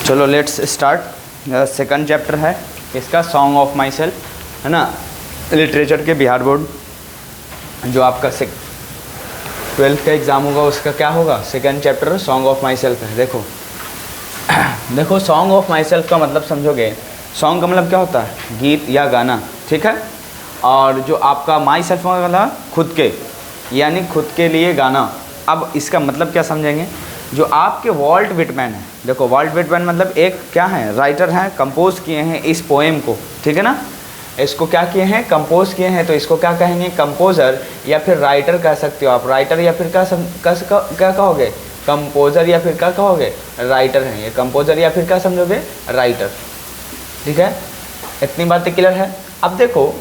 चलो let's start. Second chapter है इसका सॉन्ग ऑफ माई सेल्फ, है ना। लिटरेचर के बिहार बोर्ड जो आपका 12th का एग्ज़ाम होगा उसका क्या होगा, second chapter song of my self है। देखो सॉन्ग ऑफ माई सेल्फ का मतलब समझोगे, सॉन्ग का मतलब क्या होता है, गीत या गाना, ठीक है। और जो आपका माई सेल्फ का मतलब खुद के, यानी खुद के लिए गाना। अब इसका मतलब क्या समझेंगे, जो आपके वॉल्ट विटमैन है, देखो वॉल्ट विटमैन मतलब एक क्या है, राइटर हैं, कंपोज किए हैं इस पोएम को, ठीक है ना। इसको क्या किए हैं, कंपोज किए हैं, तो इसको क्या कहेंगे, कंपोज़र या फिर राइटर कह सकते हो आप। राइटर या फिर क्या कहोगे, कंपोज़र या फिर क्या कहोगे, राइटर हैं ये। कंपोज़र या फिर क्या समझोगे, राइटर, ठीक है। इतनी बातें क्लियर है। अब देखो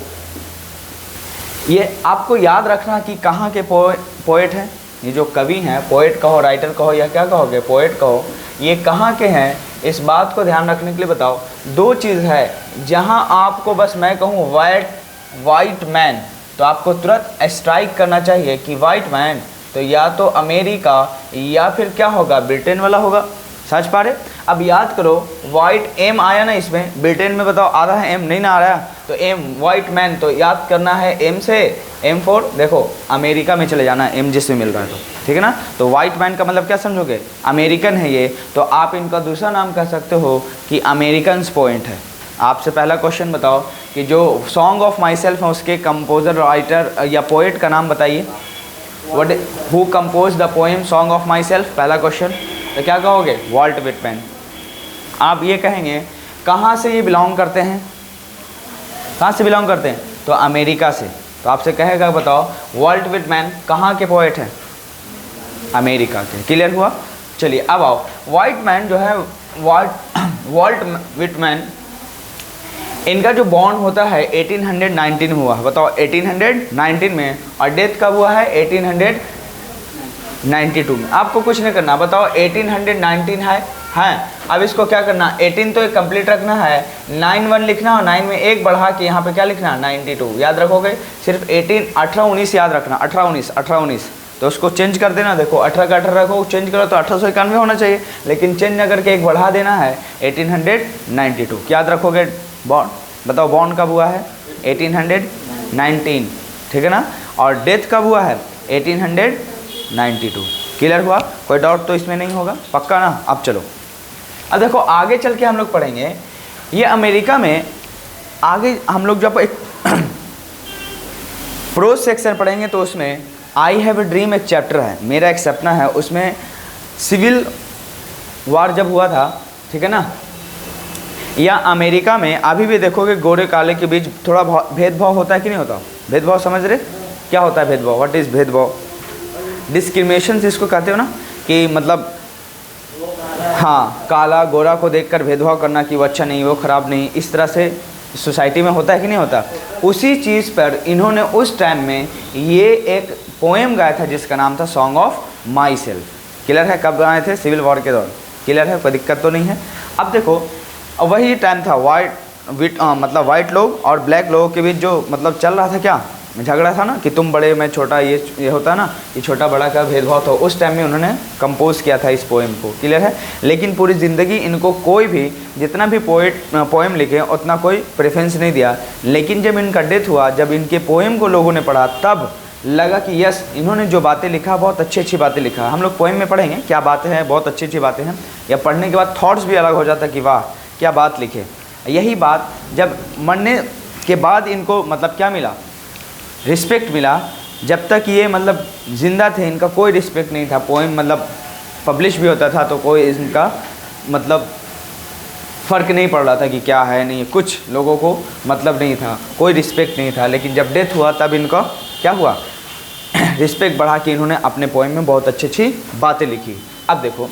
ये आपको याद रखना कि कहाँ के पोएट हैं, ये जो कवि हैं, पोएट कहो, राइटर कहो या क्या कहोगे, पोएट कहो, ये कहाँ के हैं, इस बात को ध्यान रखने के लिए बताओ। दो चीज़ है जहाँ आपको बस मैं कहूँ वाइट मैन, तो आपको तुरंत स्ट्राइक करना चाहिए कि वाइट मैन तो या तो अमेरिका या फिर क्या होगा, ब्रिटेन वाला होगा। समझ पा रहे। अब याद करो, वाइट एम आया ना इसमें, ब्रिटेन में बताओ आ रहा है एम, नहीं ना आ रहा है, तो एम वाइट मैन, तो याद करना है एम से एम फॉर देखो अमेरिका में चले जाना, एम जिसमें मिल रहा है तो, ठीक है ना। तो वाइट मैन का मतलब क्या समझोगे, अमेरिकन है ये, तो आप इनका दूसरा नाम कह सकते हो कि अमेरिकन पोएट है। आपसे पहला क्वेश्चन बताओ कि जो सॉन्ग ऑफ माई सेल्फ है उसके कंपोजर, राइटर या पोएट का नाम बताइए। What who compose the poem song of my self, पहला क्वेश्चन, तो क्या कहोगे, वॉल्ट विटमैन। आप ये कहेंगे कहाँ से ये बिलोंग करते हैं, कहाँ से बिलोंग करते हैं, तो अमेरिका से। तो आपसे कहेगा बताओ वॉल्ट विटमैन कहाँ के पोएट हैं, अमेरिका के। क्लियर हुआ। चलिए अब आओ, वाइट मैन जो है, वॉल्ट विटमैन, इनका जो बॉर्न होता है 1819 हुआ, बताओ 1819 में, और डेथ कब हुआ है, 1892 में। आपको कुछ नहीं करना, बताओ 1819 है। अब इसको क्या करना, 18 तो एक कंप्लीट रखना है, 91 लिखना, और 9 में एक बढ़ा के यहाँ पे क्या लिखना, 92 याद रखोगे। सिर्फ 18 19 याद रखना, 18 19 तो उसको चेंज कर देना। देखो 18 का 18 रखो, चेंज करो तो 1891 होना चाहिए, लेकिन चेंज न करके एक बढ़ा देना है 1892। याद रखोगे। बॉर्न बताओ, बॉर्न कब हुआ है, 1819, ठीक है ना। और डेथ कब हुआ है, 1892। क्लियर हुआ, कोई डाउट तो इसमें नहीं होगा, पक्का ना। अब चलो, अब देखो आगे चल के हम लोग पढ़ेंगे ये अमेरिका में। आगे हम लोग जब एक प्रोज सेक्शन पढ़ेंगे तो उसमें आई हैव ए ड्रीम एक चैप्टर है, मेरा एक सपना है, उसमें सिविल वार जब हुआ था, ठीक है ना, या अमेरिका में अभी भी देखोगे गोरे काले के बीच थोड़ा भेदभाव होता है कि नहीं होता। भेदभाव समझ रहे क्या होता है भेदभाव, व्हाट इज़ भेदभाव, डिस्क्रिमिनेशन जिसको कहते हो ना, कि मतलब हाँ काला गोरा को देखकर भेदभाव करना कि वो अच्छा नहीं, वो ख़राब नहीं, इस तरह से सोसाइटी में होता है कि नहीं होता। उसी चीज़ पर इन्होंने उस टाइम में ये एक पोएम गाया था जिसका नाम था song of my self. Clear है, कब गाए थे, सिविल वॉर के दौरान। क्लियर है, कोई दिक्कत तो नहीं है। अब देखो वही टाइम था, मतलब वाइट लोग और ब्लैक लोगों के बीच जो मतलब चल रहा था, क्या झगड़ा था ना, कि तुम बड़े मैं छोटा, ये होता है ना, ये छोटा बड़ा का भेदभाव था। उस टाइम में उन्होंने कंपोज किया था इस पोएम को। क्लियर है। लेकिन पूरी ज़िंदगी इनको कोई भी जितना भी पोएम लिखे उतना कोई प्रेफरेंस नहीं दिया। लेकिन जब इनका डेथ हुआ, जब इनके पोएम को लोगों ने पढ़ा, तब लगा कि यस इन्होंने जो बातें लिखा बहुत अच्छी बातें लिखा। हम लोग पोएम में पढ़ेंगे क्या बातें हैं, बहुत अच्छी बातें हैं, या पढ़ने के बाद थॉट्स भी अलग हो जाता कि वाह क्या बात लिखे। यही बात जब मरने के बाद इनको मतलब क्या मिला, रिस्पेक्ट मिला। जब तक ये मतलब ज़िंदा थे इनका कोई रिस्पेक्ट नहीं था। पोएम मतलब पब्लिश भी होता था तो कोई इनका मतलब फ़र्क नहीं पड़ रहा था कि क्या है नहीं, कुछ लोगों को मतलब नहीं था, कोई रिस्पेक्ट नहीं था। लेकिन जब डेथ हुआ तब इनका क्या हुआ, रिस्पेक्ट बढ़ा के इन्होंने अपने पोएम में बहुत अच्छी बातें लिखी। अब देखो,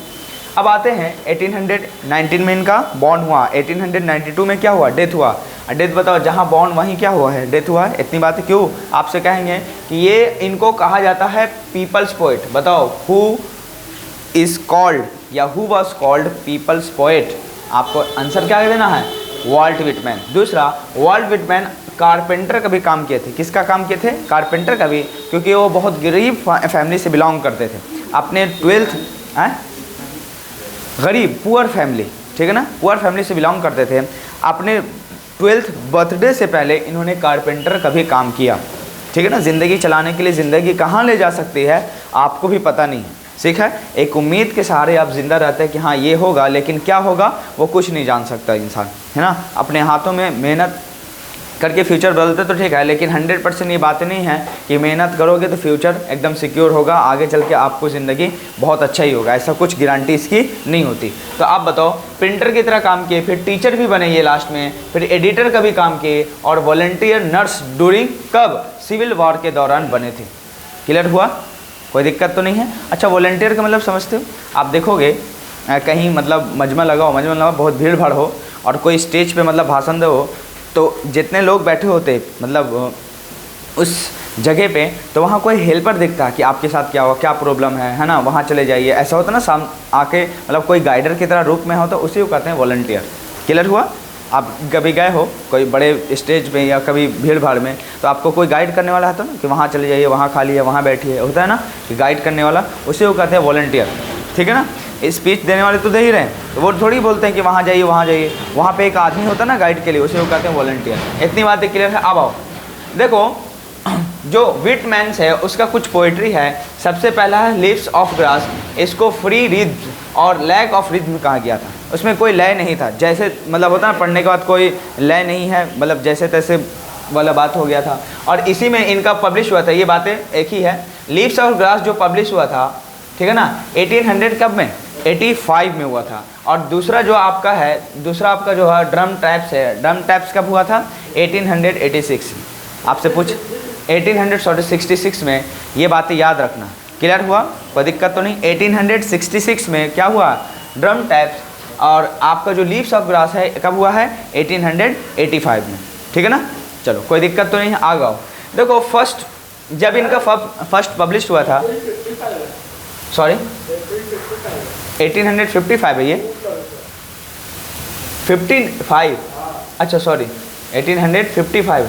अब आते हैं 1819 में इनका बॉर्न हुआ, 1892 में क्या हुआ, डेथ हुआ। डेथ बताओ, जहाँ बॉर्न वहीं क्या हुआ है, डेथ हुआ है। इतनी बातें क्यों, आपसे कहेंगे कि ये इनको कहा जाता है पीपल्स पोएट। बताओ हु इज़ कॉल्ड या who was called people's poet. आपको आंसर क्या देना है, वॉल्ट विटमैन। दूसरा, वॉल्ट विटमैन कारपेंटर का भी काम किए थे। किसका काम किए थे, कारपेंटर का भी, क्योंकि वो बहुत गरीब फैमिली से बिलोंग करते थे। अपने 12th गरीब पुअर फैमिली, ठीक है ना, पुअर फैमिली से बिलोंग करते थे। अपने 12th बर्थडे से पहले इन्होंने कारपेंटर का भी काम किया, ठीक है ना। ज़िंदगी चलाने के लिए ज़िंदगी कहाँ ले जा सकती है आपको भी पता नहीं है, ठीक है। एक उम्मीद के सहारे आप जिंदा रहते हैं कि हाँ ये होगा, लेकिन क्या होगा वो कुछ नहीं जान सकता इंसान, है ना। अपने हाथों में मेहनत करके फ्यूचर बदलते तो ठीक है, लेकिन 100% ये बातें नहीं है कि मेहनत करोगे तो फ्यूचर एकदम सिक्योर होगा, आगे चल के आपको ज़िंदगी बहुत अच्छा ही होगा, ऐसा कुछ गारंटी इसकी नहीं होती। तो आप बताओ, प्रिंटर की तरह काम किए, फिर टीचर भी बने ये लास्ट में, फिर एडिटर का भी काम किए, और वॉलंटियर नर्स ड्यूरिंग कब, सिविल वॉर के दौरान बने थे। क्लियर हुआ, कोई दिक्कत तो नहीं है। अच्छा, वॉलंटियर का मतलब समझते हो, आप देखोगे कहीं मतलब मजमा लगा बहुत भीड़ भाड़ हो और कोई स्टेज पे मतलब भाषण दे हो, तो जितने लोग बैठे होते मतलब उस जगह पे, तो वहाँ कोई हेल्पर दिखता कि आपके साथ क्या हुआ, क्या प्रॉब्लम है ना, वहाँ चले जाइए, ऐसा होता ना, साम आके मतलब कोई गाइडर की तरह रूप में हो, तो उसी को कहते हैं वॉलंटियर। क्लियर हुआ। आप कभी गए हो कोई बड़े स्टेज पे या कभी भीड़ भाड़ में, तो आपको कोई गाइड करने वाला है ना कि वहाँ चले जाइए, वहाँ खाली है, वहाँ बैठिए, होता है ना कि गाइड करने वाला, उसी को कहते हैं वॉलंटियर, ठीक है ना। स्पीच देने वाले तो दे ही रहे हैं, तो वो थोड़ी बोलते हैं कि वहाँ जाइए वहाँ जाइए, वहाँ पे एक आदमी होता है ना गाइड के लिए, उसी को कहते हैं वॉलंटियर। इतनी बातें क्लियर है। अब आओ देखो, जो विटमैन्स है उसका कुछ पोइट्री है। सबसे पहला है लीव्स ऑफ ग्रास, इसको फ्री रिद्म और लैक ऑफ रिद्म कहा गया था। उसमें कोई लय नहीं था, जैसे मतलब होता है ना पढ़ने के बाद कोई लय नहीं है, मतलब जैसे तैसे वाला बात हो गया था, और इसी में इनका पब्लिश हुआ था। ये बातें एक ही है। लीव्स ऑफ ग्रास जो पब्लिश हुआ था, ठीक है ना, 1800 कब में, 85 में हुआ था। और दूसरा जो आपका है, दूसरा आपका जो है ड्रम टैप्स है, ड्रम टैप्स कब हुआ था, 1886। आपसे पूछ 1866 में, ये बातें याद रखना। क्लियर हुआ, कोई दिक्कत तो नहीं। 1866 में क्या हुआ, ड्रम टैप्स। और आपका जो लीव्स ऑफ ग्रास है कब हुआ है, 1885 में, ठीक है ना। चलो कोई दिक्कत तो नहीं है, आ गओ। देखो फर्स्ट, जब इनका फर्स्ट पब्लिश हुआ था, सॉरी 1855 है ये, 55, अच्छा सॉरी 1855,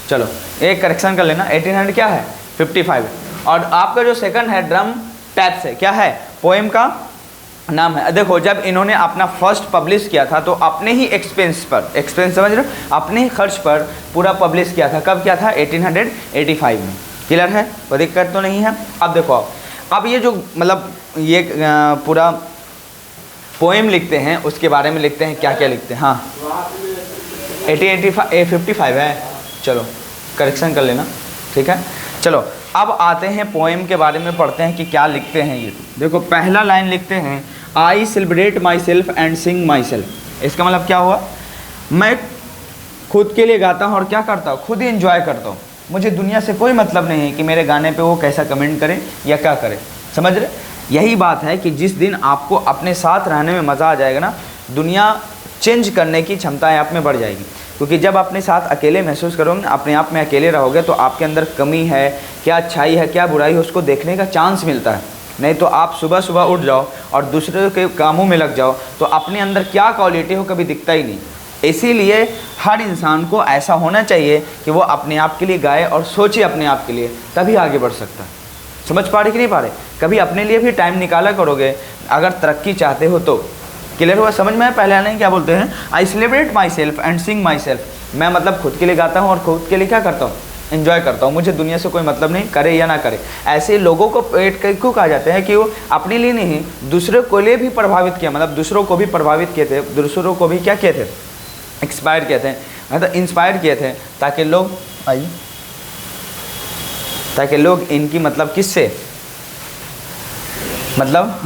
चलो एक करेक्शन कर लेना, 1800 क्या है, 55। और आपका जो सेकंड है ड्रम टैप्स है, क्या है, पोएम का नाम है। देखो जब इन्होंने अपना फर्स्ट पब्लिश किया था तो अपने ही एक्सपेंस पर, एक्सपेंस समझ रहे हो, अपने ही खर्च पर पूरा पब्लिश किया था। कब किया था, 1885 में। क्लियर है, कोई दिक्कत तो नहीं है। अब देखो, अब ये जो मतलब ये पूरा पोएम लिखते हैं उसके बारे में लिखते हैं, क्या क्या लिखते हैं। हाँ 1855 है, चलो करेक्शन कर लेना, ठीक है। चलो अब आते हैं पोएम के बारे में, पढ़ते हैं कि क्या लिखते हैं ये। देखो पहला लाइन लिखते हैं, I celebrate my self and Singh my self. इसका मतलब क्या हुआ, मैं खुद के लिए गाता हूँ और क्या करता हूँ, खुद ही इंजॉय करता हूँ। मुझे दुनिया से कोई मतलब नहीं है कि मेरे गाने पे वो कैसा कमेंट करे या क्या करे, समझ रहे। यही बात है कि जिस दिन आपको अपने साथ रहने में मज़ा आ जाएगा ना, दुनिया चेंज करने की क्षमताएं आप में बढ़ जाएगी। क्योंकि जब अपने साथ अकेले महसूस करोगे ना, अपने आप में अकेले रहोगे, तो आपके अंदर कमी है, क्या अच्छाई है, क्या बुराई है, उसको देखने का चांस मिलता है। नहीं तो आप सुबह सुबह उठ जाओ और दूसरे के कामों में लग जाओ, तो अपने अंदर क्या क्वालिटी हो कभी दिखता ही नहीं। इसीलिए हर इंसान को ऐसा होना चाहिए कि वो अपने आप के लिए गाए और सोचे अपने आप के लिए, तभी आगे बढ़ सकता है। समझ पा रहे कि नहीं पा रहे, कभी अपने लिए भी टाइम निकाला करोगे अगर तरक्की चाहते हो तो। क्लियर हुआ, समझ में। पहले आने क्या बोलते हैं, I celebrate my self and Singh my self. मैं मतलब खुद के लिए गाता हूँ और खुद के लिए क्या करता हूँ, एंजॉय करता हूँ। मुझे दुनिया से कोई मतलब नहीं, करे या ना करे। ऐसे लोगों को पेट क्यों कहा जाते हैं कि वो अपने लिए नहीं, दूसरे को लिए भी प्रभावित किया, मतलब दूसरों को भी प्रभावित किए थे, दूसरों को भी क्या किए थे, एक्सपायर किए थे, मतलब इंस्पायर किए थे, ताकि लोग आइए, ताकि लोग इनकी मतलब किससे, मतलब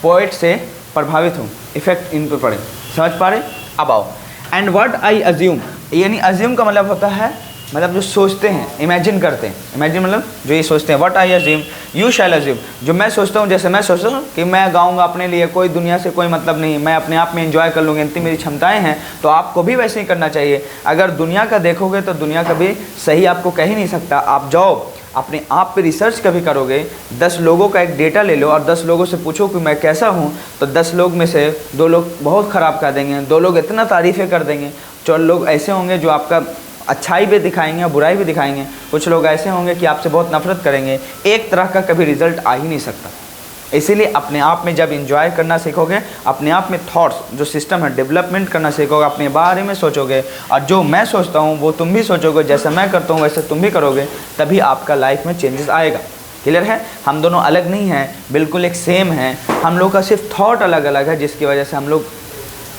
पोइट से प्रभावित हूँ, इफेक्ट इन पर पड़े। समझ पा रहे। अब आओ, एंड व्हाट आई अज्यूम, यानी अज्यूम का मतलब होता है मतलब जो सोचते हैं, इमेजिन करते हैं। इमेजिन मतलब जो ये सोचते हैं। What I assume you shall assume, जो मैं सोचता हूँ, जैसे मैं सोचता हूँ कि मैं गाऊंगा अपने लिए, कोई दुनिया से कोई मतलब नहीं, मैं अपने आप में एंजॉय कर लूँगा, इतनी मेरी क्षमताएं हैं, तो आपको भी वैसे ही करना चाहिए। अगर दुनिया का देखोगे तो दुनिया कभी सही आपको कह ही नहीं सकता। आप जाओ अपने आप पे रिसर्च कभी करोगे, 10 लोगों का एक डेटा ले लो और 10 लोगों से पूछो कि मैं कैसा हूँ, तो 10 लोग में से 2 लोग बहुत ख़राब कर देंगे, 2 लोग इतना तारीफ़ें कर देंगे, 4 लोग ऐसे होंगे जो आपका अच्छाई भी दिखाएंगे और बुराई भी दिखाएंगे, कुछ लोग ऐसे होंगे कि आपसे बहुत नफरत करेंगे। एक तरह का कभी रिजल्ट आ ही नहीं सकता। इसीलिए अपने आप में जब इंजॉय करना सीखोगे, अपने आप में थॉट्स जो सिस्टम है डेवलपमेंट करना सीखोगे, अपने बारे में सोचोगे, और जो मैं सोचता हूँ वो तुम भी सोचोगे, जैसे मैं करता हूँ वैसे तुम भी करोगे, तभी आपका लाइफ में चेंजेस आएगा। क्लियर है? हम दोनों अलग नहीं हैं, बिल्कुल एक सेम हैं, हम लोग का सिर्फ थॉट अलग अलग है, जिसकी वजह से हम लोग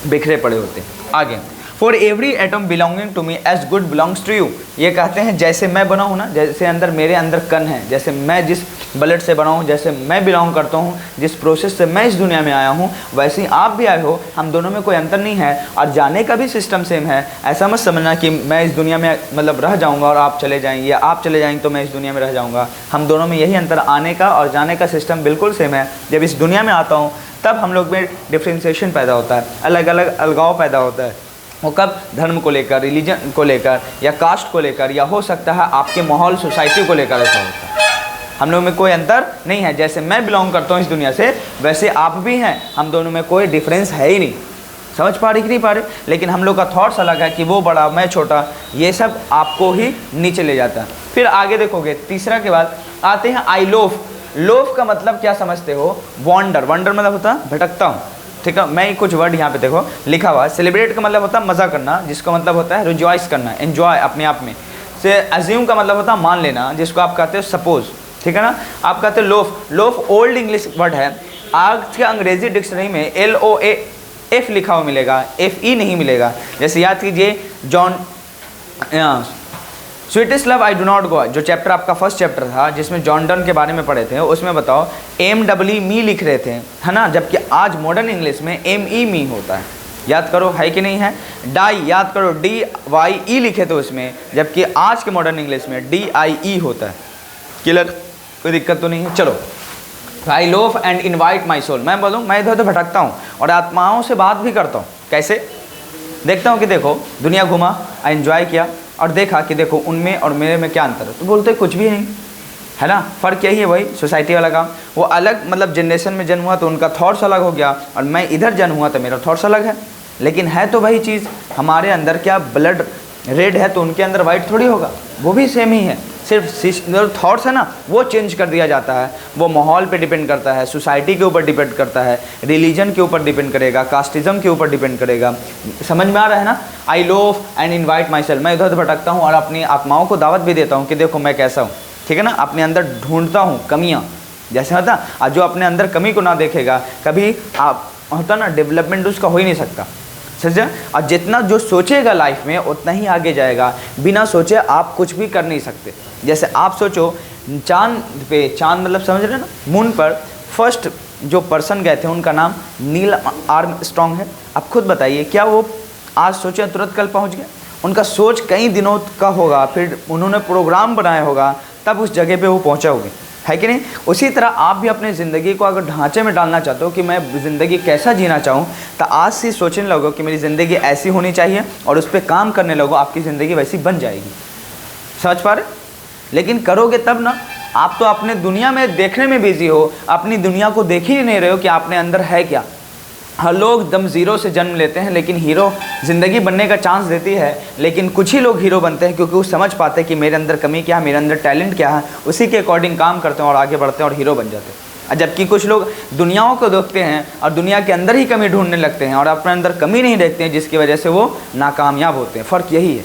बिखरे पड़े होते हैं। आगे, for every atom belonging to me as good belongs to you. ये कहते हैं जैसे मैं बना हूँ ना, जैसे अंदर मेरे अंदर कण है, जैसे मैं जिस ब्लड से बना हूँ, जैसे मैं बिलोंग करता हूँ, जिस प्रोसेस से मैं इस दुनिया में आया हूँ, वैसे ही आप भी आए हो। हम दोनों में कोई अंतर नहीं है, और जाने का भी सिस्टम सेम है। ऐसा मत समझना कि मैं इस दुनिया में मतलब रह जाऊँगा और आप चले जाएंगे, या आप चले जाएंगे तो मैं इस दुनिया में रह जाऊँगा। हम दोनों में यही अंतर, आने का और जाने का सिस्टम बिल्कुल सेम है। जब इस दुनिया में आता हूँ तब हम लोग में डिफ्रेंसिएशन पैदा होता है, अलग अलग अलगाव पैदा होता है। वो कब? धर्म को लेकर, रिलीजन को लेकर, या कास्ट को लेकर, या हो सकता है आपके माहौल सोसाइटी को लेकर ऐसा होता है। हम लोग में कोई अंतर नहीं है, जैसे मैं बिलोंग करता हूँ इस दुनिया से वैसे आप भी हैं, हम दोनों में कोई डिफरेंस है ही नहीं। समझ पा रही कि नहीं पा रहे? लेकिन हम लोग का थॉट्स अलग है कि वो बड़ा मैं छोटा, ये सब आपको ही नीचे ले जाता है। फिर आगे देखोगे, तीसरा के बाद आते हैं आई लोफ। लोफ का मतलब क्या समझते हो? वॉन्डर। वॉन्डर मतलब होता है भटकता हूँ, ठीक है। मैं कुछ वर्ड यहाँ पे देखो लिखा हुआ है। सेलिब्रेट का मतलब होता है मज़ा करना, जिसका मतलब होता है रिजॉइस करना, एंजॉय अपने आप में से। अज्यूम का मतलब होता है मान लेना, जिसको आप कहते हो सपोज, ठीक है ना। आप कहते हो loaf. Loaf old English word है, आज के अंग्रेजी डिक्शनरी में LOAF लिखा हुआ मिलेगा, FE नहीं मिलेगा। जैसे याद कीजिए John sweetest love I do not go, जो चैप्टर आपका फर्स्ट चैप्टर था जिसमें जॉन डन के बारे में पढ़े थे, उसमें बताओ MWE मी लिख रहे थे, है ना, जबकि आज मॉडर्न इंग्लिश में ME मी होता है। याद करो, है कि नहीं है? डाई, याद करो DYE लिखे थे उसमें, जबकि आज के मॉडर्न इंग्लिश में DIE होता है। क्लियर? कोई दिक्कत तो नहीं है? चलो, I loaf and invite my soul. मैं बोलूँ मैं इधर उधर भटकता हूँ और आत्माओं से बात भी करता हूँ। कैसे? देखता हूँ कि देखो दुनिया घुमा, एंजॉय किया और देखा कि देखो उनमें और मेरे में क्या अंतर है, तो बोलते कुछ भी नहीं, है ना। फ़र्क यही है, वही सोसाइटी वाला काम। वो अलग मतलब जनरेशन में जन्म हुआ तो उनका थॉट्स अलग हो गया, और मैं इधर जन्म हुआ तो मेरा थॉट्स अलग है, लेकिन है तो वही चीज़। हमारे अंदर क्या ब्लड रेड है तो उनके अंदर वाइट थोड़ी होगा, वो भी सेम ही है। सिर्फ थॉट्स है ना वो चेंज कर दिया जाता है, वो माहौल पे डिपेंड करता है, सोसाइटी के ऊपर डिपेंड करता है, रिलीजन के ऊपर डिपेंड करेगा, कास्टिज्म के ऊपर डिपेंड करेगा। समझ में आ रहा है ना? I loaf and invite my self. मैं इधर उधर भटकता हूँ और अपनी आत्माओं को दावत भी देता हूँ कि देखो मैं कैसा हूँ, ठीक है ना। अपने अंदर ढूंढता हूँ कमियाँ, जैसे होता और जो अपने अंदर कमी को ना देखेगा कभी आप होता ना डेवलपमेंट उसका हो ही नहीं सकता, समझे। और जितना जो सोचेगा लाइफ में उतना ही आगे जाएगा, बिना सोचे आप कुछ भी कर नहीं सकते। जैसे आप सोचो चांद पे, चांद मतलब समझ रहे ना, मून पर फर्स्ट जो पर्सन गए थे उनका नाम नील आर्मस्ट्रॉन्ग है। अब खुद बताइए क्या वो आज सोचे तुरंत कल पहुंच गए? उनका सोच कई दिनों का होगा, फिर उन्होंने प्रोग्राम बनाया होगा, तब उस जगह पे वो पहुंचा होगी, है कि नहीं। उसी तरह आप भी अपनी ज़िंदगी को अगर ढांचे में डालना चाहते हो कि मैं ज़िंदगी कैसा जीना चाहूँ, तो आज से सोचने लगो कि मेरी ज़िंदगी ऐसी होनी चाहिए और उस पर काम करने लगो, आपकी ज़िंदगी वैसी बन जाएगी। समझ पा रहे? लेकिन करोगे तब ना। आप तो अपने दुनिया में देखने में बिजी हो, अपनी दुनिया को देख ही नहीं रहे हो कि आपने अंदर है क्या। हर लोग एकदम ज़ीरो से जन्म लेते हैं, लेकिन हीरो ज़िंदगी बनने का चांस देती है, लेकिन कुछ ही लोग हीरो बनते हैं क्योंकि वो समझ पाते हैं कि मेरे अंदर कमी क्या है, मेरे अंदर टैलेंट क्या है, उसी के अकॉर्डिंग काम करते हैं और आगे बढ़ते हैं और हीरो बन जाते हैं। जबकि कुछ लोग दुनियाओं को देखते हैं और दुनिया के अंदर ही कमी ढूंढने लगते हैं और अपने अंदर कमी नहीं देखते हैं, जिसकी वजह से वो नाकामयाब होते हैं। फ़र्क यही है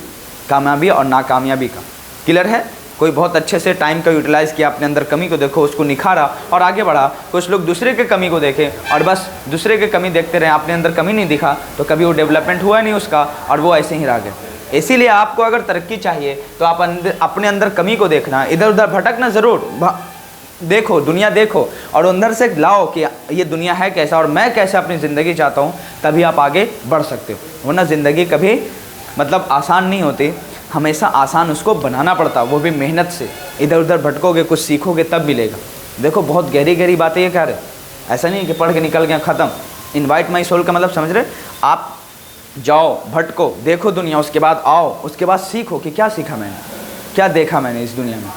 कामयाबी और नाकामयाबी का। क्लियर है? कोई बहुत अच्छे से टाइम का यूटिलाइज़ किया, अपने अंदर कमी को देखो, उसको निखारा और आगे बढ़ा। कुछ लोग दूसरे के कमी को देखें और बस दूसरे के कमी देखते रहे, अपने अंदर कमी नहीं दिखा, तो कभी वो डेवलपमेंट हुआ नहीं उसका और वो ऐसे ही रह गए। इसीलिए आपको अगर तरक्की चाहिए तो आप अपने अंदर कमी को देखना, इधर उधर भटकना ज़रूर देखो, दुनिया देखो और अंदर से लाओ कि ये दुनिया है कैसा और मैं कैसे अपनी ज़िंदगी चाहता हूँ, तभी आप आगे बढ़ सकते हो। वरना ज़िंदगी कभी मतलब आसान नहीं होती, हमेशा आसान उसको बनाना पड़ता, वो भी मेहनत से। इधर उधर भटकोगे, कुछ सीखोगे तब मिलेगा। देखो बहुत गहरी गहरी बातें ये कह रहे, ऐसा नहीं कि पढ़ के निकल गया ख़त्म। इनवाइट माई सोल का मतलब समझ रहे? आप जाओ, भटको, देखो दुनिया, उसके बाद आओ, उसके बाद सीखो कि क्या सीखा मैंने, क्या देखा मैंने इस दुनिया में।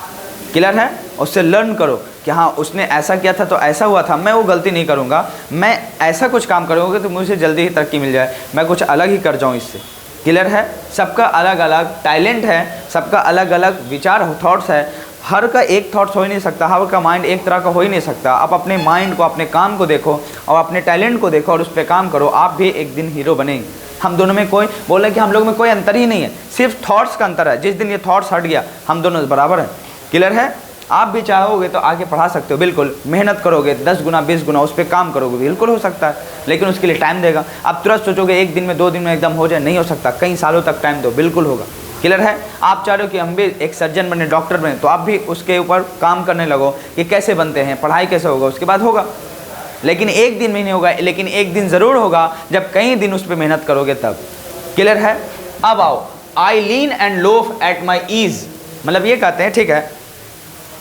क्लियर है? उससे लर्न करो कि हाँ उसने ऐसा किया था तो ऐसा हुआ था, मैं वो गलती नहीं करूँगा, मैं ऐसा कुछ काम करूँगा तो मुझे जल्दी ही तरक्की मिल जाए, मैं कुछ अलग ही कर जाऊँ इससे। क्लियर है? सबका अलग अलग टैलेंट है, सबका अलग अलग विचार थॉट्स है, हर का एक थॉट्स हो ही नहीं सकता, हर का माइंड एक तरह का हो ही नहीं सकता। आप अपने माइंड को, अपने काम को देखो और अपने टैलेंट को देखो और उस पर काम करो, आप भी एक दिन हीरो बनेंगे। हम दोनों में कोई बोले कि हम लोग में कोई अंतर ही नहीं है, सिर्फ थॉट्स का अंतर है। जिस दिन ये थॉट्स हट गया हम दोनों बराबर हैं। क्लियर है? आप भी चाहोगे तो आगे पढ़ा सकते हो, बिल्कुल मेहनत करोगे 10 गुना 20 गुना उस पर काम करोगे, बिल्कुल हो सकता है, लेकिन उसके लिए टाइम देगा। आप तुरंत सोचोगे एक दिन में 2 दिन में एकदम हो जाए, नहीं हो सकता, कई सालों तक टाइम दो, बिल्कुल होगा। क्लियर है? आप चाह रहे हो कि हम भी एक सर्जन बने, डॉक्टर बने, तो आप भी उसके ऊपर काम करने लगो कि कैसे बनते हैं, पढ़ाई कैसे होगा, उसके बाद होगा। लेकिन एक दिन में नहीं होगा, लेकिन एक दिन ज़रूर होगा जब कई दिन उस पर मेहनत करोगे तब। क्लियर है? अब आओ, I lean and loaf at my ease, मतलब ये कहते हैं ठीक है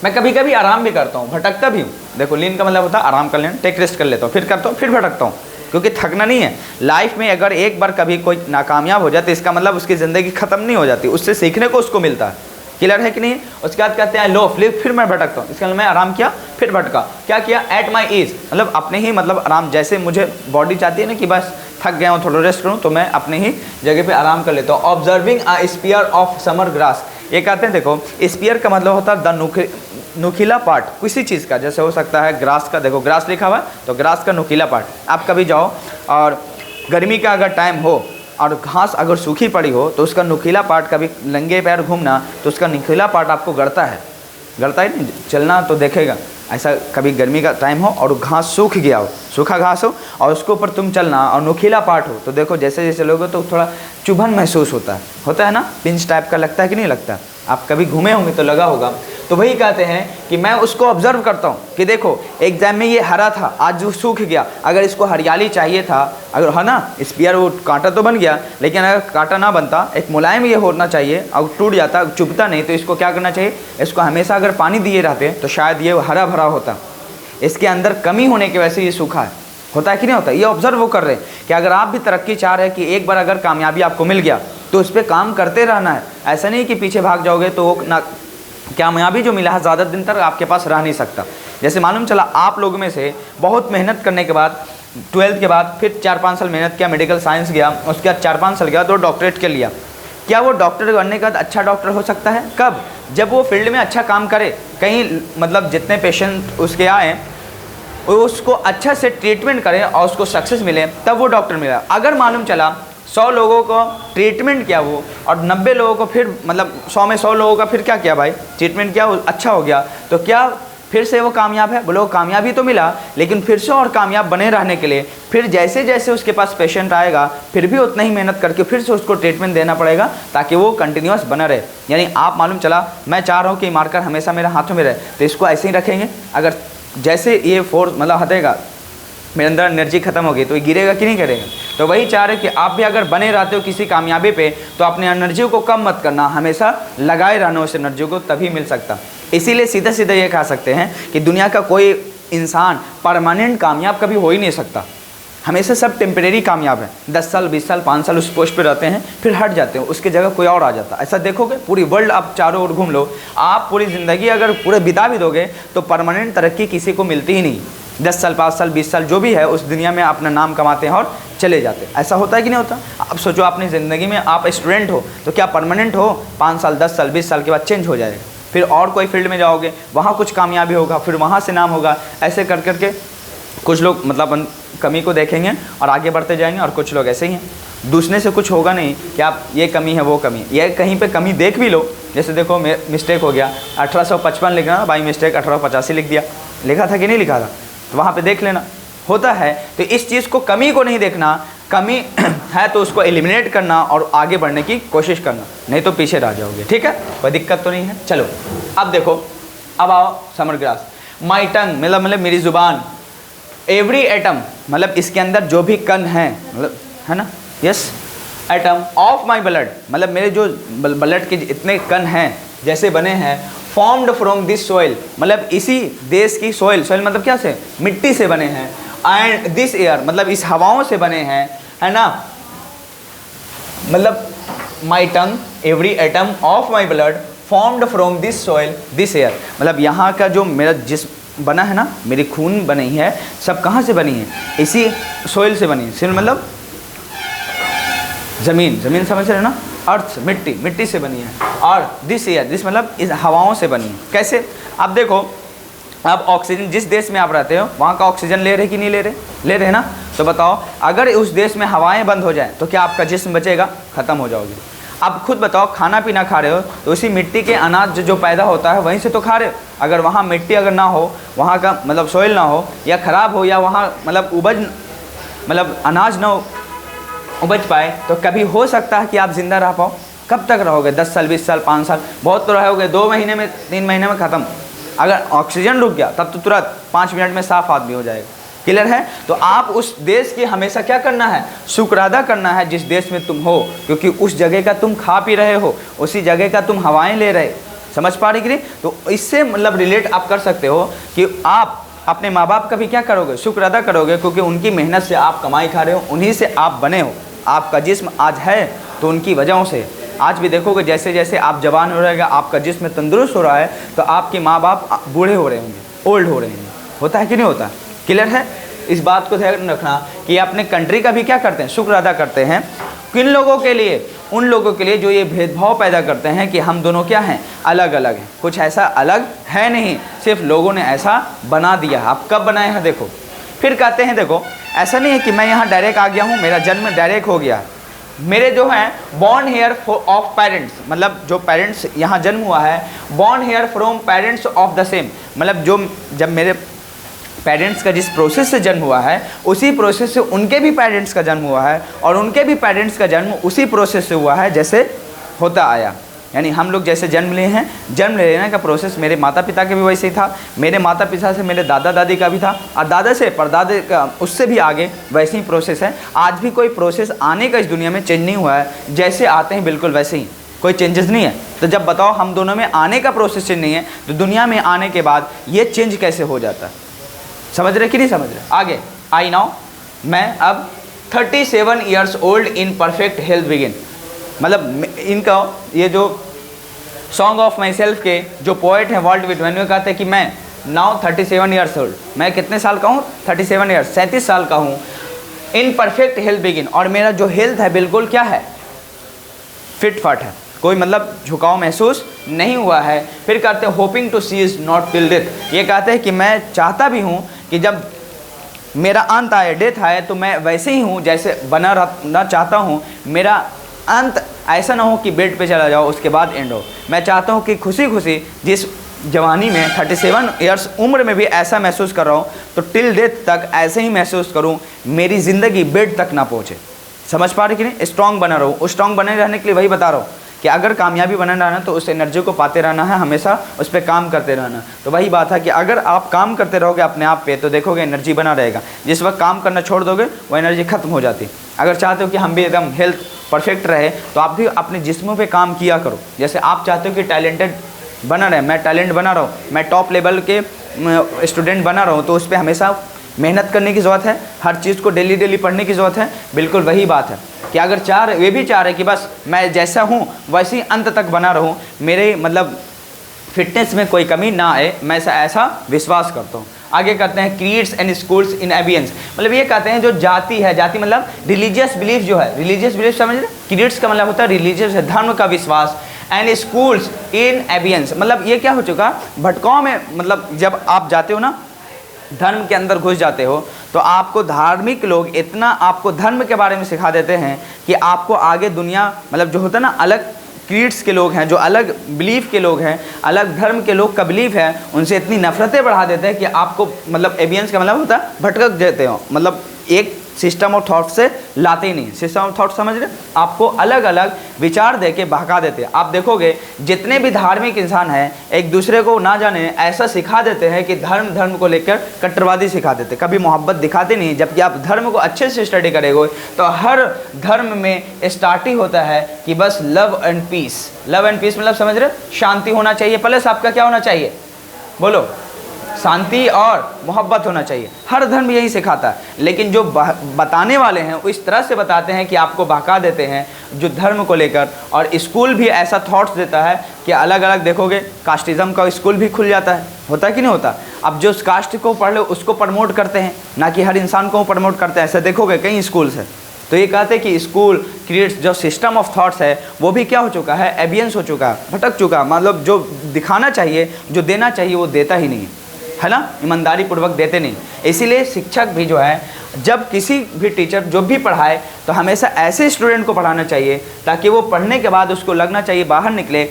मैं कभी कभी आराम भी करता हूँ, भटकता भी हूँ। देखो लीन का मतलब होता है आराम कर लेना, टेक रेस्ट कर लेता हूँ, फिर करता हूँ, फिर भटकता हूँ, क्योंकि थकना नहीं है। लाइफ में अगर एक बार कभी कोई नाकामयाब हो जाए तो इसका मतलब उसकी ज़िंदगी ख़त्म नहीं हो जाती, उससे सीखने को उसको मिलता है। क्लियर है कि नहीं? उसके बाद कहते हैं लो फ्लिप, फिर मैं भटकता हूँ, इसका मतलब मैं आराम किया फिर भटका। क्या किया? एट माई एज, मतलब अपने ही मतलब आराम, जैसे मुझे बॉडी चाहती है ना कि बस थक गया हूँ थोड़ा रेस्ट करूँ, तो मैं अपने ही जगह पे आराम कर लेता हूँ। Observing a spear of summer grass, ये कहते हैं देखो स्पीयर का मतलब होता है द नुकीला पार्ट किसी चीज़ का, जैसे हो सकता है ग्रास का, देखो ग्रास लिखा हुआ है तो ग्रास का नुकीला पार्ट। आप कभी जाओ और गर्मी का अगर टाइम हो और घास अगर सूखी पड़ी हो तो उसका नुकीला पार्ट, कभी नंगे पैर घूमना तो उसका नुकीला पार्ट आपको गड़ता है नहीं, चलना तो देखेगा। ऐसा कभी गर्मी का टाइम हो और घास सूख गया हो, सूखा घास हो और उसके ऊपर तुम चलना और नुकीला पार्ट हो, तो देखो जैसे जैसे लोगे तो थोड़ा चुभन महसूस होता है ना, पिंच टाइप का लगता है कि नहीं लगता? आप कभी घूमे होंगे तो लगा होगा। तो वही कहते हैं कि मैं उसको ऑब्जर्व करता हूँ कि देखो एग्जाम में ये हरा था, आज जो सूख गया, अगर इसको हरियाली चाहिए था, अगर है ना स्पीयर, वो कांटा तो बन गया, लेकिन अगर कांटा ना बनता, एक मुलायम ये होना चाहिए, और टूट जाता, चुभता नहीं, तो इसको क्या करना चाहिए? इसको हमेशा अगर पानी दिए रहते तो शायद ये हरा भरा होता। इसके अंदर कमी होने की वजह से ये सूखा है, होता है कि नहीं होता? ये ऑब्जर्व वो कर रहे हैं कि अगर आप भी तरक्की चाह रहे हैं कि एक बार अगर कामयाबी आपको मिल गया तो उस पर काम करते रहना है। ऐसा नहीं कि पीछे भाग जाओगे तो वो ना, कामयाबी जो मिला है ज़्यादा दिन तक आपके पास रह नहीं सकता। जैसे मालूम चला आप लोग में से बहुत मेहनत करने के बाद 12th के बाद फिर 4-5 साल मेहनत किया, मेडिकल साइंस गया, उसके बाद 4-5 साल गया तो डॉक्टरेट के लिया। क्या वो डॉक्टर बनने के बाद अच्छा डॉक्टर हो सकता है? कब? जब वो फील्ड में अच्छा काम करे, कहीं मतलब जितने पेशेंट उसके आए उसको अच्छा से ट्रीटमेंट करें और उसको सक्सेस मिले, तब वो डॉक्टर मिला। अगर मालूम चला 100 लोगों को ट्रीटमेंट किया वो और 90 लोगों को फिर मतलब 100 में 100 लोगों का फिर क्या किया भाई, ट्रीटमेंट किया, अच्छा हो गया, तो क्या फिर से वो कामयाब है? बोलो कामयाबी तो मिला, लेकिन फिर से और कामयाब बने रहने के लिए फिर जैसे जैसे उसके पास पेशेंट आएगा फिर भी उतना ही मेहनत करके फिर से उसको ट्रीटमेंट देना पड़ेगा ताकि वो कंटिन्यूस बना रहे। यानी आप मालूम चला मैं चाह रहा हूँ कि मार्कर हमेशा मेरे हाथों में रहे, तो इसको ऐसे ही रखेंगे। अगर जैसे ये फोर्स मतलब हटेगा, मेरे अंदर एनर्जी खत्म होगी, तो ये गिरेगा कि नहीं गिरेगा? तो वही चाह रहे कि आप भी अगर बने रहते हो किसी कामयाबी पे तो अपने एनर्जी को कम मत करना, हमेशा लगाए रहना उस एनर्जी को, तभी मिल सकता। इसीलिए सीधा सीधा ये कह सकते हैं कि दुनिया का कोई इंसान परमानेंट कामयाब कभी हो ही नहीं सकता, हमेशा सब टेम्परेरी कामयाब है। 10 साल 20 साल 5 साल उस पोस्ट पे रहते हैं, फिर हट जाते हैं, उसके जगह कोई और आ जाता। ऐसा देखोगे पूरी वर्ल्ड आप चारों ओर घूम लो, आप पूरी ज़िंदगी अगर पूरे बिता भी दोगे तो परमानेंट तरक्की किसी को मिलती ही नहीं। 10 साल 5 साल 20 साल जो भी है उस दुनिया में अपना नाम कमाते हैं और चले जाते हैं। ऐसा होता है कि नहीं होता? आप सोचो अपनी ज़िंदगी में आप स्टूडेंट हो तो क्या परमानेंट हो? 5 साल 10 साल 20 साल के बाद चेंज हो जाएगा, फिर और कोई फील्ड में जाओगे, वहाँ कुछ कामयाबी होगा, फिर वहाँ से नाम होगा। ऐसे कर करके कुछ लोग मतलब कमी को देखेंगे और आगे बढ़ते जाएंगे, और कुछ लोग ऐसे ही हैं दूसरे से कुछ होगा नहीं कि आप ये कमी है वो कमी, ये कहीं पे कमी देख भी लो। जैसे देखो मिस्टेक हो गया, 1855 लिखना था, बाई मिस्टेक 1885 लिख दिया, लिखा था कि नहीं लिखा था, तो वहाँ पे देख लेना, होता है। तो इस चीज़ को कमी को नहीं देखना, कमी है तो उसको एलिमिनेट करना और आगे बढ़ने की कोशिश करना, नहीं तो पीछे रह जाओगे। ठीक है, कोई दिक्कत तो नहीं है। चलो अब देखो, अब आओ समर ग्रास। माई टंग मतलब मेरी ज़ुबान, एवरी एटम मतलब इसके अंदर जो भी कण है, मतलब है ना, yes, atom of my blood मतलब मेरे जो ब्लड के इतने कण हैं जैसे बने हैं, फॉर्म्ड फ्रॉम दिस सॉइल मतलब इसी देश की सॉइल, सॉइल मतलब क्या से, मिट्टी से बने हैं, एंड दिस एयर मतलब इस हवाओं से बने हैं, है ना। मतलब my tongue every atom of my blood formed from this soil this air मतलब यहाँ का जो मेरा जिस्म बना है ना, मेरी खून बनी है, सब कहाँ से बनी है? इसी सॉइल से बनी है। सिर्फ मतलब ज़मीन, ज़मीन समझ रहे हैं ना, अर्थ से, मिट्टी से बनी है। और दिस एयर, दिस मतलब इस हवाओं से बनी है। कैसे? अब देखो, अब ऑक्सीजन जिस देश में आप रहते हो वहाँ का ऑक्सीजन ले रहे कि नहीं ले रहे? ले रहे ना। तो बताओ, अगर उस देश में हवाएं बंद हो जाएं तो क्या आपका जिस्म बचेगा? ख़त्म हो जाओगे। अब खुद बताओ, खाना पीना खा रहे हो तो उसी मिट्टी के अनाज जो पैदा होता है वहीं से तो खा रहे हो। अगर वहाँ मिट्टी अगर ना हो, वहाँ का मतलब सोइल ना हो या ख़राब हो, या वहाँ मतलब अनाज ना उपज पाए, तो कभी हो सकता है कि आप ज़िंदा रह पाओ? कब तक रहोगे? 10 साल, 20 साल, 5 साल, बहुत तो रहोगे। 2 महीने में, 3 महीने में ख़त्म। अगर ऑक्सीजन रुक गया तब तो तुरंत 5 मिनट में साफ आदमी हो जाएगा। क्लियर है? तो आप उस देश की हमेशा क्या करना है? शुक्र अदा करना है जिस देश में तुम हो, क्योंकि उस जगह का तुम खा पी रहे हो, उसी जगह का तुम हवाएं ले रहे। समझ पा रही कि नहीं? तो इससे मतलब रिलेट आप कर सकते हो कि आप अपने माँ बाप का भी क्या करोगे? शुक्र अदा करोगे, क्योंकि उनकी मेहनत से आप कमाई खा रहे हो, उन्हीं से आप बने हो। आपका जिस्म आज है तो उनकी वजहों से। आज भी देखोगे जैसे जैसे आप जवान हो रहेगा, आपका जिस्म तंदुरुस्त हो रहा है, तो आपके माँ बाप बूढ़े हो रहे होंगे, ओल्ड हो रहे हैं। होता है कि नहीं होता? क्लियर है? इस बात को ध्यान रखना कि अपने कंट्री का भी क्या करते हैं? शुक्र अदा करते हैं। किन लोगों के लिए? उन लोगों के लिए जो ये भेदभाव पैदा करते हैं कि हम दोनों क्या हैं? अलग अलग हैं। कुछ ऐसा अलग है नहीं, सिर्फ लोगों ने ऐसा बना दिया। आप कब बनाए हैं? देखो, फिर कहते हैं देखो, ऐसा नहीं है कि मैं यहाँ डायरेक्ट आ गया हूँ, मेरा जन्म डायरेक्ट हो गया। मेरे जो हैं बॉर्न हेयर ऑफ पेरेंट्स, मतलब जो पेरेंट्स यहाँ जन्म हुआ है, born hair from parents of the same, मतलब जो जब मेरे पेरेंट्स का जिस प्रोसेस से जन्म हुआ है उसी प्रोसेस से उनके भी पेरेंट्स का जन्म हुआ है, और उनके भी पेरेंट्स का जन्म उसी प्रोसेस से हुआ है जैसे होता आया। यानी हम लोग जैसे जन्म लिए हैं, जन्म लेने का प्रोसेस मेरे माता पिता के भी वैसे ही था, मेरे माता पिता से मेरे दादा दादी का भी था, और दादा से परदादे का उससे भी आगे वैसे ही प्रोसेस है। आज भी कोई प्रोसेस आने का इस दुनिया में चेंज नहीं हुआ है, जैसे आते हैं बिल्कुल वैसे ही, कोई चेंजेस नहीं है। तो जब बताओ हम दोनों में आने का प्रोसेस चेंज नहीं है, तो दुनिया में आने के बाद ये चेंज कैसे हो जाता है? समझ रहे कि नहीं समझ रहे? आगे आई नाउ, मैं अब 37 years old in perfect health begin, मतलब इनका ये जो सॉन्ग ऑफ माई सेल्फ के जो पोएट हैं वॉल्ट विटमैन कहते हैं कि मैं नाउ 37 ईयर्स ओल्ड, मैं कितने साल का हूँ? 37 ईयर्स, 37 साल का हूँ। इन परफेक्ट हेल्थ बिगिन, और मेरा जो हेल्थ है बिल्कुल क्या है? फिट फाट है, कोई मतलब झुकाव महसूस नहीं हुआ है। फिर कहते हैं hoping to see is not till death, ये कहते हैं कि मैं चाहता भी हूँ कि जब मेरा अंत आए, डेथ आए, तो मैं वैसे ही हूँ जैसे बना रहना चाहता हूँ। मेरा अंत ऐसा ना हो कि बेड पे चला जाओ उसके बाद एंड हो। मैं चाहता हूँ कि खुशी खुशी जिस जवानी में 37 ईयर्स उम्र में भी ऐसा महसूस कर रहा हूँ, तो टिल डेथ तक ऐसे ही महसूस करूँ, मेरी ज़िंदगी बेड तक ना पहुँचे। समझ पा रहे कि नहीं? स्ट्रॉन्ग बना रहूँ। उस स्ट्रॉन्ग बने रहने के लिए वही बता रहा हूँ कि अगर कामयाबी बना रहना तो उस एनर्जी को पाते रहना है, हमेशा उस पर काम करते रहना। तो वही बात है कि अगर आप काम करते रहोगे अपने आप पे, तो देखोगे एनर्जी बना रहेगा। जिस वक्त काम करना छोड़ दोगे वो एनर्जी खत्म हो जाती। अगर चाहते हो कि हम भी एकदम हेल्थ परफेक्ट रहे, तो आप भी अपने जिस्मों पे काम किया करो। जैसे आप चाहते हो कि टैलेंटेड बना रहे, मैं टैलेंट बना रहा हूँ, मैं टॉप लेवल के स्टूडेंट बना रहा हूँ, तो उस पर हमेशा मेहनत करने की ज़रूरत है, हर चीज़ को डेली डेली पढ़ने की ज़रूरत है। बिल्कुल वही बात है कि अगर वे भी चाह रहे कि बस मैं जैसा हूँ वैसे ही अंत तक बना रहूँ, मेरे मतलब फिटनेस में कोई कमी ना आए, मैं ऐसा विश्वास करता हूँ। आगे कहते हैं क्रीड्स एंड स्कूल्स इन एबियंस, मतलब ये कहते हैं जो जाति है, जाति मतलब रिलीजियस बिलीफ जो है, रिलीजियस बिलीफ समझ रहे? क्रीड्स का मतलब होता है रिलीजियस है, धर्म का विश्वास। एंड स्कूल्स इन एबियंस, मतलब ये क्या हो चुका? भटकाव में, मतलब जब आप जाते हो ना धर्म के अंदर घुस जाते हो, तो आपको धार्मिक लोग इतना आपको धर्म के बारे में सिखा देते हैं कि आपको आगे दुनिया, मतलब जो होता है ना, अलग क्रीड्स के लोग हैं, जो अलग बिलीफ के लोग हैं, अलग धर्म के लोग का बिलीफ है, उनसे इतनी नफरतें बढ़ा देते हैं कि आपको, मतलब एबियंस का मतलब होता है भटक देते हो, मतलब एक सिस्टम ऑफ थॉट से लाते ही नहीं। सिस्टम ऑफ थॉट समझ रहे? आपको अलग अलग विचार दे के बहका देते हैं। आप देखोगे जितने भी धार्मिक इंसान हैं एक दूसरे को ना जाने ऐसा सिखा देते हैं कि धर्म को लेकर कट्टरवादी सिखा देते, कभी मोहब्बत दिखाते नहीं। जबकि आप धर्म को अच्छे से स्टडी करेंगे तो हर धर्म में स्टार्ट ही होता है कि बस love and peace. Love and peace मतलब समझ रहे? शांति होना चाहिए, प्लस आपका क्या होना चाहिए? बोलो, शांति और मोहब्बत होना चाहिए। हर धर्म यही सिखाता है, लेकिन जो बताने वाले हैं वो इस तरह से बताते हैं कि आपको बहका देते हैं जो धर्म को लेकर। और स्कूल भी ऐसा थॉट्स देता है कि अलग अलग देखोगे कास्टिज़म का स्कूल भी खुल जाता है, होता है कि नहीं होता? अब जो कास्ट को पढ़ लो उसको प्रमोट करते हैं, ना कि हर इंसान को प्रमोट करते हैं। ऐसे देखोगे कई स्कूल्स हैं, तो ये कहते हैं कि स्कूल क्रिएट्स जो सिस्टम ऑफ थॉट्स है वो भी क्या हो चुका है, एबियंस हो चुका है, भटक चुका, मतलब जो दिखाना चाहिए, जो देना चाहिए वो देता ही नहीं है ना, ईमानदारी पूर्वक देते नहीं। इसीलिए शिक्षक भी जो है, जब किसी भी टीचर जो भी पढ़ाए तो हमेशा ऐसे स्टूडेंट को पढ़ाना चाहिए ताकि वो पढ़ने के बाद उसको लगना चाहिए बाहर निकले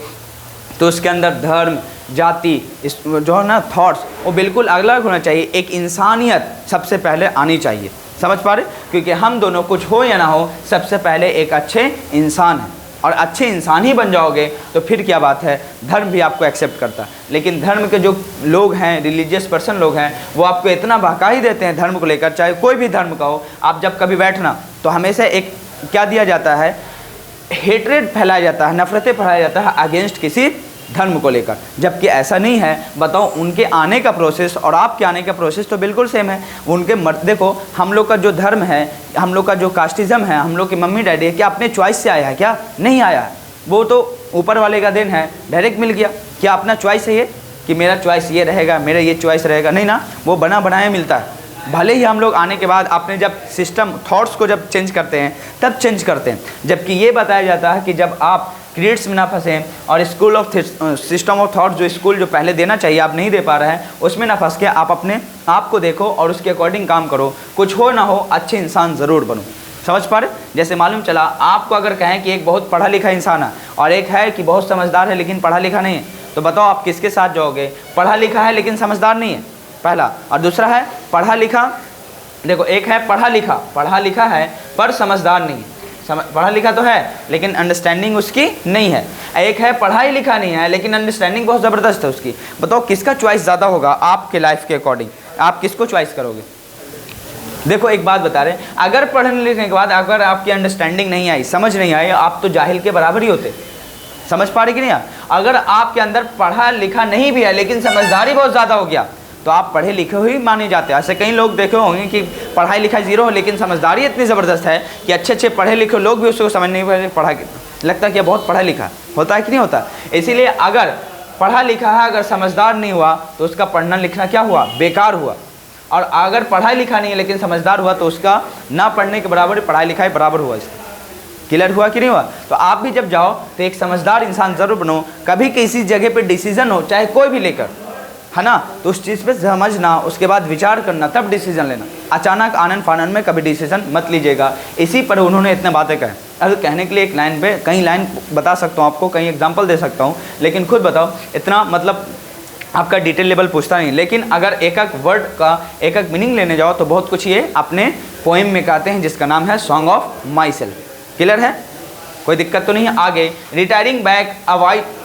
तो उसके अंदर धर्म, जाति, जो है ना थॉट्स, वो बिल्कुल अलग होना चाहिए। एक इंसानियत सबसे पहले आनी चाहिए, समझ पा रहे, क्योंकि हम दोनों कुछ हो या ना हो, सबसे पहले एक अच्छे इंसान हैं, और अच्छे इंसान ही बन जाओगे तो फिर क्या बात है, धर्म भी आपको एक्सेप्ट करता है। लेकिन धर्म के जो लोग हैं, रिलीजियस पर्सन लोग हैं, वो आपको इतना बहका ही देते हैं धर्म को लेकर, चाहे कोई भी धर्म का हो। आप जब कभी बैठना तो हमेशा एक क्या दिया जाता है, हेट्रेड फैलाया जाता है, नफरतें फैलाया जाता है अगेंस्ट किसी धर्म को लेकर, जबकि ऐसा नहीं है। बताओ, उनके आने का प्रोसेस और आपके आने का प्रोसेस तो बिल्कुल सेम है। उनके देखो, हम लोग का जो धर्म है, हम लोग का जो कास्टिज़म है, हम लोग के मम्मी डैडी है, क्या अपने चॉइस से आया है? क्या नहीं आया है, वो तो ऊपर वाले का देन है, डायरेक्ट मिल गया। क्या अपना चॉइस है ये कि मेरा चॉइस ये रहेगा, मेरा ये चॉइस रहेगा? नहीं ना, वो बना बनाया मिलता है। भले ही हम लोग आने के बाद अपने जब सिस्टम थॉट्स को जब चेंज करते हैं तब चेंज करते हैं, जबकि ये बताया जाता है कि जब आप क्रिएट्स में ना फंसें और school of system of thought जो स्कूल जो पहले देना चाहिए आप नहीं दे पा रहे हैं, उसमें ना फंस के आप अपने आप को देखो और उसके अकॉर्डिंग काम करो। कुछ हो ना हो, अच्छे इंसान ज़रूर बनो। समझ पा रहे? जैसे मालूम चला, आपको अगर कहें कि एक बहुत पढ़ा लिखा इंसान है और एक है कि बहुत समझदार है लेकिन पढ़ा लिखा नहीं है, तो बताओ आप किसके साथ जाओगे? पढ़ा लिखा है लेकिन समझदार नहीं है, पहला, और दूसरा है पढ़ा लिखा। देखो, एक है पढ़ा लिखा है पर समझदार नहीं है, पढ़ा लिखा तो है लेकिन अंडरस्टैंडिंग उसकी नहीं है। एक है पढ़ा ही लिखा नहीं है लेकिन अंडरस्टैंडिंग बहुत ज़बरदस्त है उसकी। बताओ किसका चॉइस ज़्यादा होगा आपके लाइफ के अकॉर्डिंग? आप किसको चॉइस करोगे? देखो, एक बात बता रहे हैं, अगर पढ़ने लिखने के बाद अगर आपकी अंडरस्टैंडिंग नहीं आई, समझ नहीं आई, आप तो जाहिल के बराबर ही होते। समझ पा रहे कि नहीं? अगर आपके अंदर पढ़ा लिखा नहीं भी है लेकिन समझदारी बहुत ज़्यादा हो गया तो आप पढ़े लिखे ही माने जाते हैं। ऐसे कई लोग देखे होंगे कि पढ़ाई लिखाई जीरो हो लेकिन समझदारी इतनी ज़बरदस्त है कि अच्छे अच्छे पढ़े लिखे लोग भी उसको समझ नहीं पाए, पढ़ा लगता है कि बहुत पढ़ा लिखा होता है कि नहीं होता। इसीलिए अगर पढ़ा लिखा है, अगर समझदार नहीं हुआ तो उसका पढ़ना लिखना क्या हुआ? बेकार हुआ। और अगर पढ़ा लिखा नहीं है लेकिन समझदार हुआ तो उसका ना पढ़ने के बराबर पढ़ाई लिखाई बराबर हुआ। इसका क्लियर हुआ कि नहीं हुआ? तो आप भी जब जाओ तो एक समझदार इंसान ज़रूर बनो। कभी किसी जगह पर डिसीज़न हो, चाहे कोई भी लेकर, है ना, तो उस चीज़ पे समझना, उसके बाद विचार करना, तब डिसीजन लेना। अचानक आनन फानन में कभी डिसीजन मत लीजिएगा। इसी पर उन्होंने इतने बातें कहे। अगर कहने के लिए एक लाइन पे कई लाइन बता सकता हूँ आपको, कई एग्जांपल दे सकता हूँ, लेकिन खुद बताओ, इतना मतलब आपका डिटेल लेवल पूछता नहीं। लेकिन अगर एक एक वर्ड का एक एक मीनिंग लेने जाओ तो बहुत कुछ ये अपने पोएम में कहते हैं, जिसका नाम है song of my self. Clear है? कोई दिक्कत तो नहीं है? आगे, retiring back avoid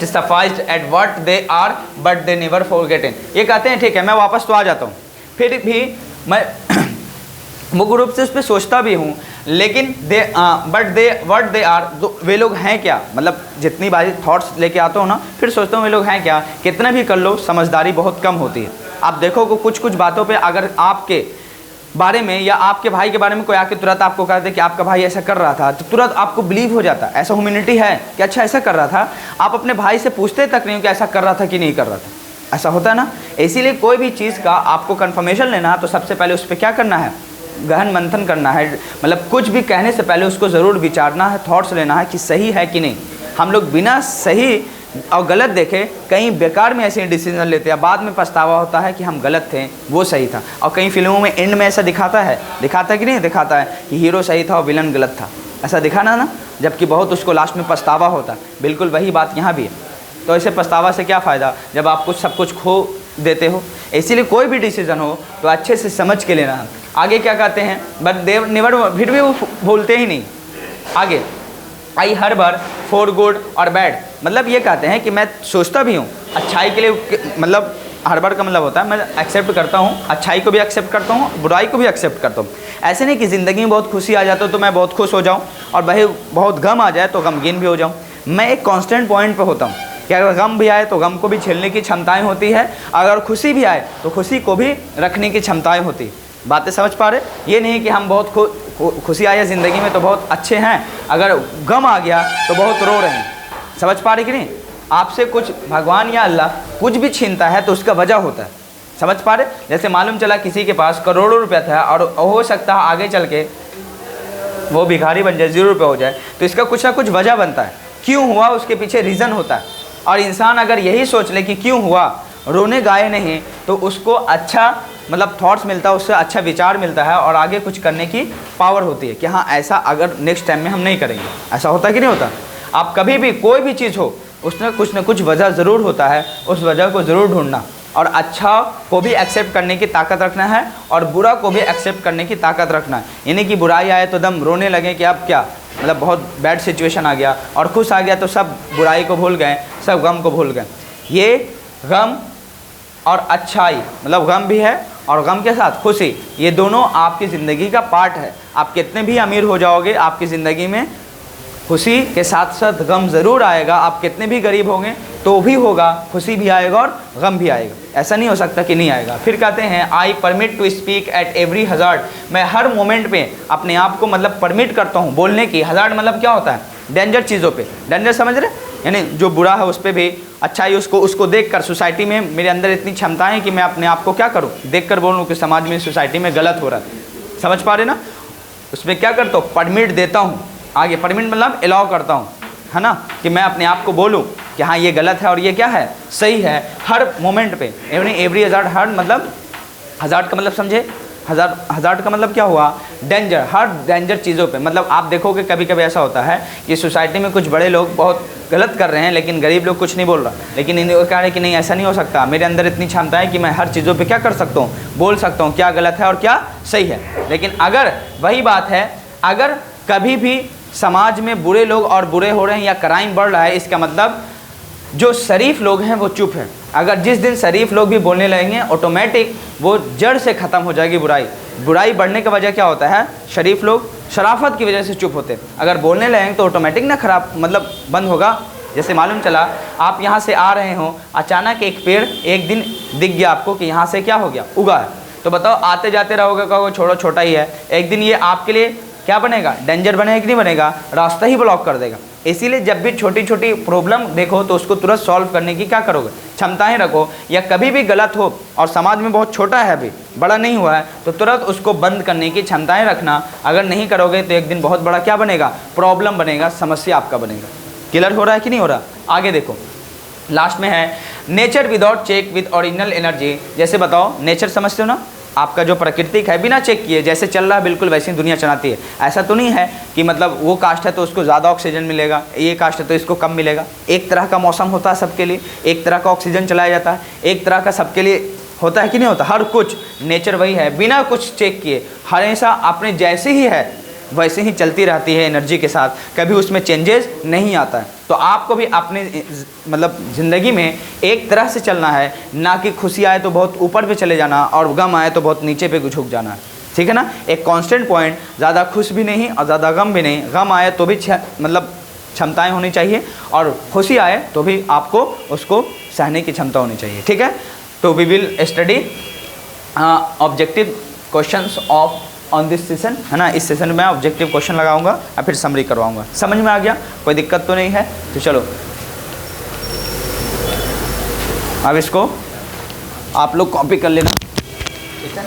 sufficed at what they are but they never forgotten। ये कहते हैं ठीक है, मैं वापस तो आ जाता हूँ, फिर भी मैं मुख्य रूप से उस पर सोचता भी हूँ, लेकिन what they are, वे लोग हैं क्या, मतलब जितनी बारी थॉट्स लेके आता हूँ ना, फिर सोचता हूँ वे लोग हैं क्या। कितना भी कर लो, समझदारी बहुत कम होती है। आप देखो कि कुछ कुछ बातों पे अगर आपके बारे में या आपके भाई के बारे में कोई आके तुरंत आपको कहते कि आपका भाई ऐसा कर रहा था, तो तुरंत आपको बिलीव हो जाता है। ऐसा ह्यूमैनिटी है कि अच्छा ऐसा कर रहा था। आप अपने भाई से पूछते तक नहीं हो कि ऐसा कर रहा था कि नहीं कर रहा था। ऐसा होता है ना। इसीलिए कोई भी चीज़ का आपको कंफर्मेशन लेना है तो सबसे पहले उस पर क्या करना है, गहन मंथन करना है। मतलब कुछ भी कहने से पहले उसको ज़रूर विचारना है, थॉट्स लेना है कि सही है कि नहीं। हम लोग बिना सही और गलत देखे कहीं बेकार में ऐसे डिसीजन लेते हैं, बाद में पछतावा होता है कि हम गलत थे, वो सही था। और कई फिल्मों में एंड में ऐसा दिखाता है कि नहीं दिखाता है कि हीरो सही था और विलन गलत था, ऐसा दिखाना ना, जबकि बहुत उसको लास्ट में पछतावा होता है। बिल्कुल वही बात यहाँ भी है। तो ऐसे पछतावा से क्या फ़ायदा जब आप कुछ सब कुछ खो देते हो। इसीलिए कोई भी डिसीज़न हो तो अच्छे से समझ के लेना है। आगे क्या कहते हैं, बट देव नेवर, फिर भी वो भूलते ही नहीं। आगे, आई हर बार फॉर गुड और बैड, मतलब ये कहते हैं कि मैं सोचता भी हूँ अच्छाई के लिए, मतलब हर बार का मतलब होता है मैं एक्सेप्ट करता हूँ, अच्छाई को भी एक्सेप्ट करता हूँ, बुराई को भी एक्सेप्ट करता हूँ। ऐसे नहीं कि ज़िंदगी में बहुत खुशी आ जाता तो मैं बहुत खुश हो जाऊँ और भाई बहुत गम आ जाए तो गमगीन भी हो जाऊँ। मैं एक कांस्टेंट पॉइंट पे होता हूँ कि अगर गम भी आए तो गम को भी झेलने की क्षमताएं होती है, अगर खुशी भी आए तो खुशी को भी रखने की क्षमताएं होती। बातें समझ पा रहे? ये नहीं कि हम बहुत खुशी आई है ज़िंदगी में तो बहुत अच्छे हैं, अगर गम आ गया तो बहुत रो रहे हैं। समझ पा रहे कि नहीं? आपसे कुछ भगवान या अल्लाह कुछ भी छीनता है तो उसका वजह होता है। समझ पा रहे? जैसे मालूम चला किसी के पास करोड़ों रुपया था और हो सकता है आगे चल के वो भिखारी बन जाए, 0 रुपये हो जाए, तो इसका कुछ ना कुछ वजह बनता है, क्यों हुआ उसके पीछे रीज़न होता है। और इंसान अगर यही सोच ले कि क्यों हुआ, रोने गाए नहीं, तो उसको अच्छा मतलब थॉट्स मिलता है, उससे अच्छा विचार मिलता है और आगे कुछ करने की पावर होती है कि हाँ ऐसा अगर नेक्स्ट टाइम में हम नहीं करेंगे। ऐसा होता है कि नहीं होता? आप कभी भी कोई भी चीज़ हो उसमें कुछ ना कुछ वजह ज़रूर होता है, उस वजह को ज़रूर ढूंढना और अच्छा को भी एक्सेप्ट करने की ताकत रखना है और बुरा को भी एक्सेप्ट करने की ताकत रखना है। यानी कि बुराई आए तो दम रोने लगे कि अब क्या मतलब बहुत बैड सिचुएशन आ गया, और खुश आ गया तो सब बुराई को भूल गए, सब गम को भूल गए। ये गम और अच्छाई मतलब गम भी है और गम के साथ खुशी, ये दोनों आपकी ज़िंदगी का पार्ट है। आप कितने भी अमीर हो जाओगे, आपकी ज़िंदगी में खुशी के साथ साथ गम ज़रूर आएगा। आप कितने भी गरीब होंगे तो भी होगा, खुशी भी आएगा और गम भी आएगा, ऐसा नहीं हो सकता कि नहीं आएगा। फिर कहते हैं I permit to speak at every hazard, मैं हर मोमेंट पे अपने आप को मतलब परमिट करता हूँ बोलने की। हज़ार्ड मतलब क्या होता है? डेंजर चीज़ों पे, डेंजर समझ रहे, यानी जो बुरा है उस पर भी अच्छाई, उसको देख कर सोसाइटी में मेरे अंदर इतनी क्षमता है कि मैं अपने आप को क्या करूँ, देख कर बोलूँ कि समाज में सोसाइटी में गलत हो रहा है। समझ पा रहे ना? उसमें क्या करता हूँ, परमिट देता हूँ। आगे परमिट मतलब अलाउ करता हूँ, है ना, कि मैं अपने आप को बोलूँ कि हाँ ये गलत है और ये क्या है, सही है, हर मोमेंट पे। एवरी हज़ार्ड, हर मतलब हज़ार्ड का मतलब समझे, हज़ार्ड का मतलब क्या हुआ, डेंजर, हर डेंजर चीज़ों पे। मतलब आप देखोगे कभी कभी ऐसा होता है कि सोसाइटी में कुछ बड़े लोग बहुत गलत कर रहे हैं लेकिन गरीब लोग कुछ नहीं बोल रहा, लेकिन इन्हें कह रहे कि नहीं ऐसा नहीं हो सकता, मेरे अंदर इतनी क्षमता है कि मैं हर चीज़ों पे क्या कर सकता हूँ, बोल सकता हूँ क्या गलत है और क्या सही है। लेकिन अगर वही बात है, अगर कभी भी समाज में बुरे लोग और बुरे हो रहे हैं या क्राइम बढ़ रहा है, इसका मतलब जो शरीफ लोग हैं वो चुप हैं। अगर जिस दिन शरीफ लोग भी बोलने लगेंगे, ऑटोमेटिक वो जड़ से ख़त्म हो जाएगी बुराई। बुराई बढ़ने की वजह क्या होता है, शरीफ लोग शराफत की वजह से चुप होते हैं। अगर बोलने लगेंगे तो ऑटोमेटिक ना खराब मतलब बंद होगा। जैसे मालूम चला आप यहाँ से आ रहे हो, अचानक एक पेड़ एक दिन दिख गया आपको कि यहाँ से क्या हो गया, उगा है, तो बताओ आते जाते रहोगे, कहोगे छोड़ो छोटा ही है, एक दिन ये आपके लिए क्या बनेगा, डेंजर बनेगा कि नहीं बनेगा, रास्ता ही ब्लॉक कर देगा। इसीलिए जब भी छोटी छोटी प्रॉब्लम देखो तो उसको तुरंत सॉल्व करने की क्या करोगे, क्षमताएं रखो। या कभी भी गलत हो और समाज में बहुत छोटा है, अभी बड़ा नहीं हुआ है, तो तुरंत उसको बंद करने की क्षमताएं रखना। अगर नहीं करोगे तो एक दिन बहुत बड़ा क्या बनेगा, प्रॉब्लम बनेगा, समस्या आपका बनेगा। क्लियर हो रहा है कि नहीं हो रहा? आगे देखो, लास्ट में है nature without check with original energy. जैसे बताओ नेचर समझते हो ना, आपका जो प्राकृतिक है बिना चेक किए जैसे चल रहा है बिल्कुल वैसे ही दुनिया चलाती है। ऐसा तो नहीं है कि मतलब वो कास्ट है तो उसको ज़्यादा ऑक्सीजन मिलेगा, ये कास्ट है तो इसको कम मिलेगा। एक तरह का मौसम होता है सबके लिए, एक तरह का ऑक्सीजन चलाया जाता है, एक तरह का सबके लिए होता है कि नहीं होता। हर कुछ नेचर वही है, बिना कुछ चेक किए हमेशा अपने जैसे ही है वैसे ही चलती रहती है एनर्जी के साथ, कभी उसमें चेंजेस नहीं आता है। तो आपको भी अपने मतलब ज़िंदगी में एक तरह से चलना है, ना कि खुशी आए तो बहुत ऊपर पे चले जाना और गम आए तो बहुत नीचे पे झुक जाना है, ठीक है ना। एक कांस्टेंट पॉइंट, ज़्यादा खुश भी नहीं और ज़्यादा गम भी नहीं। गम आए तो भी मतलब क्षमताएं होनी चाहिए और खुशी आए तो भी आपको उसको सहने की क्षमता होनी चाहिए, ठीक है। तो we will study objective questions of on this session, है ना। इस सेशन में मैं ऑब्जेक्टिव क्वेश्चन लगाऊंगा और फिर समरी करवाऊंगा। समझ में आ गया? कोई दिक्कत तो नहीं है? तो चलो अब इसको आप लोग कॉपी कर लेना, ठीक है।